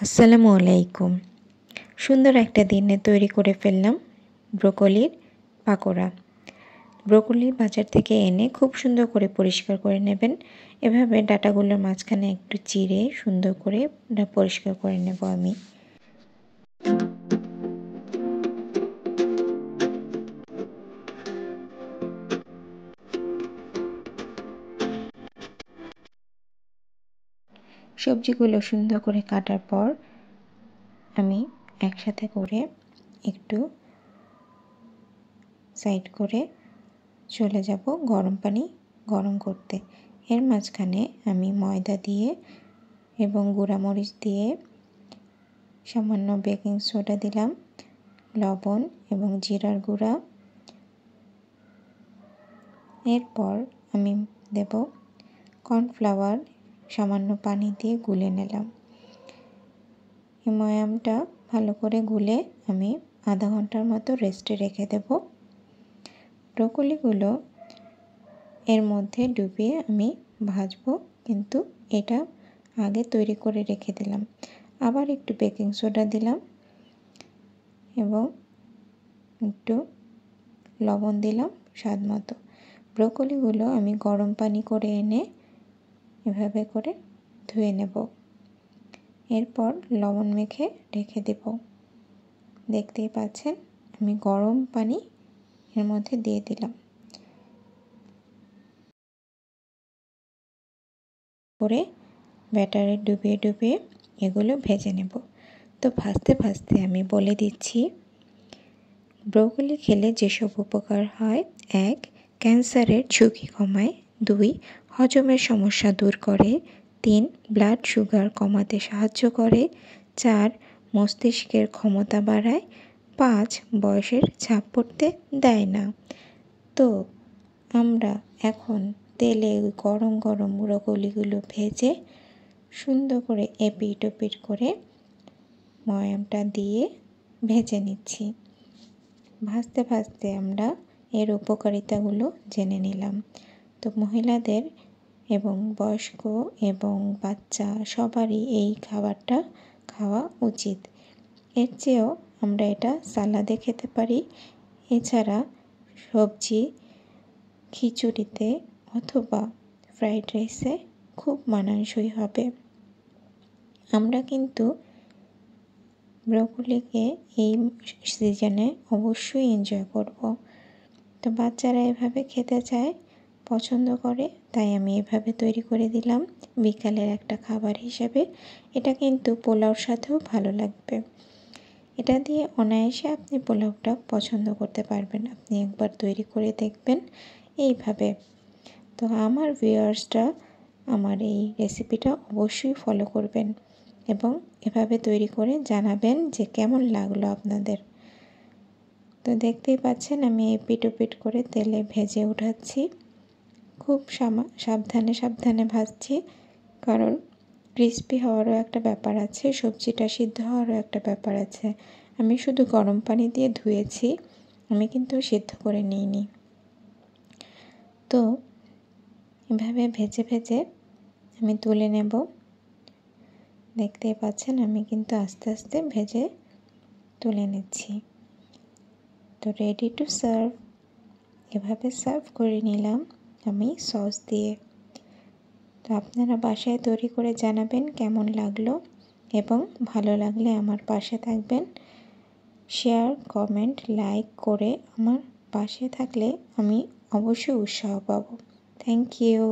আসসালামু আলাইকুম। সুন্দর একটা দিনে তৈরি করে ফেললাম ব্রোকলির পাকোড়া। ব্রোকলি বাজার থেকে এনে খুব সুন্দর করে পরিষ্কার করে নেবেন। এভাবে ডাঁটাগুলোর মাঝখানে একটু চিড়ে সুন্দর করে পরিষ্কার করে নেব আমি। সবজিগুলো সুন্দর করে কাটার পর আমি একসাথে করে একটু সাইড করে চলে যাব গরম পানি গরম করতে। এর মাঝখানে আমি ময়দা দিয়ে এবং গুঁড়ামরিচ দিয়ে সামান্য বেকিং সোডা দিলাম, লবণ এবং জিরার গুঁড়া। এরপর আমি দেব কর্নফ্লাওয়ার, সামান্য পানি দিয়ে গুলে নিলাম। এই ময়ামটা ভালো করে গুলে আমি আধা ঘন্টার মতো রেস্টে রেখে দেব। ব্রোকলিগুলো এর মধ্যে ডুবিয়ে আমি ভাজবো, কিন্তু এটা আগে তৈরি করে রেখে দিলাম। আবার একটু বেকিং সোডা দিলাম এবং একটু লবণ দিলাম স্বাদ মতো। ব্রোকলিগুলো আমি গরম পানি করে এনে এভাবে করে ধুয়ে নেব। এরপর লবণ মেখে রেখে দেব। দেখতেই পাচ্ছেন আমি গরম পানি এর মধ্যে দিয়ে দিলাম। করে ব্যাটারে ডুবিয়ে ডুবিয়ে এগুলো ভেজে নেব। তো ভাজতে ভাজতে আমি বলে দিচ্ছি ব্রোকলি খেলে যেসব উপকার হয়: 1. ক্যান্সারের ঝুঁকি কমায়। 2. হজমের সমস্যা দূর করে। 3. ব্লাড সুগার কমাতে সাহায্য করে। 4. মস্তিষ্কের ক্ষমতা বাড়ায়। 5. বয়সের ছাপ পড়তে দেয় না। তো আমরা এখন তেলে গরম গরম ব্রোকলিগুলো ভেজে সুন্দর করে এপিট ওপিট করে ময়ামটা দিয়ে ভেজে নিচ্ছি। ভাজতে ভাজতে আমরা এর উপকারিতাগুলো জেনে নিলাম। তো মহিলাদের এবং বয়স্ক এবং বাচ্চা সবারই এই খাবারটা খাওয়া উচিত। এর চেয়েও আমরা এটা সালাদে খেতে পারি, এছাড়া সবজি, খিচুড়িতে অথবা ফ্রাইড রাইসে খুব মানানসই হবে। আমরা কিন্তু ব্রোকলিকে এই সিজনে অবশ্যই এনজয় করব। তো বাচ্চারা এভাবে খেতে চায়, পছন্দ করে, তাই আমি এভাবে তৈরি করে দিলাম বিকালের একটা খাবার হিসেবে। এটা কিন্তু পোলাওর সাথেও ভালো লাগবে। এটা দিয়ে অনায়াসে আপনি পোলাওটা পছন্দ করতে পারবেন। আপনি একবার তৈরি করে দেখবেন এইভাবে। তো আমার ভিউয়ার্সরা আমার এই রেসিপিটা অবশ্যই ফলো করবেন এবং এভাবে তৈরি করে জানাবেন যে কেমন লাগলো আপনাদের। তো দেখতেই পাচ্ছেন আমি এপিট ওপিট করে তেলে ভেজে উঠাচ্ছি। খুব সাবধানে সাবধানে ভাজছি, কারণ ক্রিস্পি হওয়ারও একটা ব্যাপার আছে, সবজিটা সিদ্ধ হওয়ারও একটা ব্যাপার আছে। আমি শুধু গরম পানি দিয়ে ধুয়েছি, আমি কিন্তু সিদ্ধ করে নিইনি। তো এভাবে ভেজে ভেজে আমি তুলে নেব। দেখতেই পাচ্ছেন আমি কিন্তু আস্তে আস্তে ভেজে তুলে নিচ্ছি। তো রেডি টু সার্ভ। এভাবে সার্ভ করে নিলাম আমি সস দিয়ে। তো আপনারা বাসায় তৈরি করে জানাবেন কেমন লাগলো, এবং ভালো লাগলে আমার পাশে থাকবেন। শেয়ার, কমেন্ট, লাইক করে আমার পাশে থাকলে আমি অবশ্যই উৎসাহ পাবো। Thank you.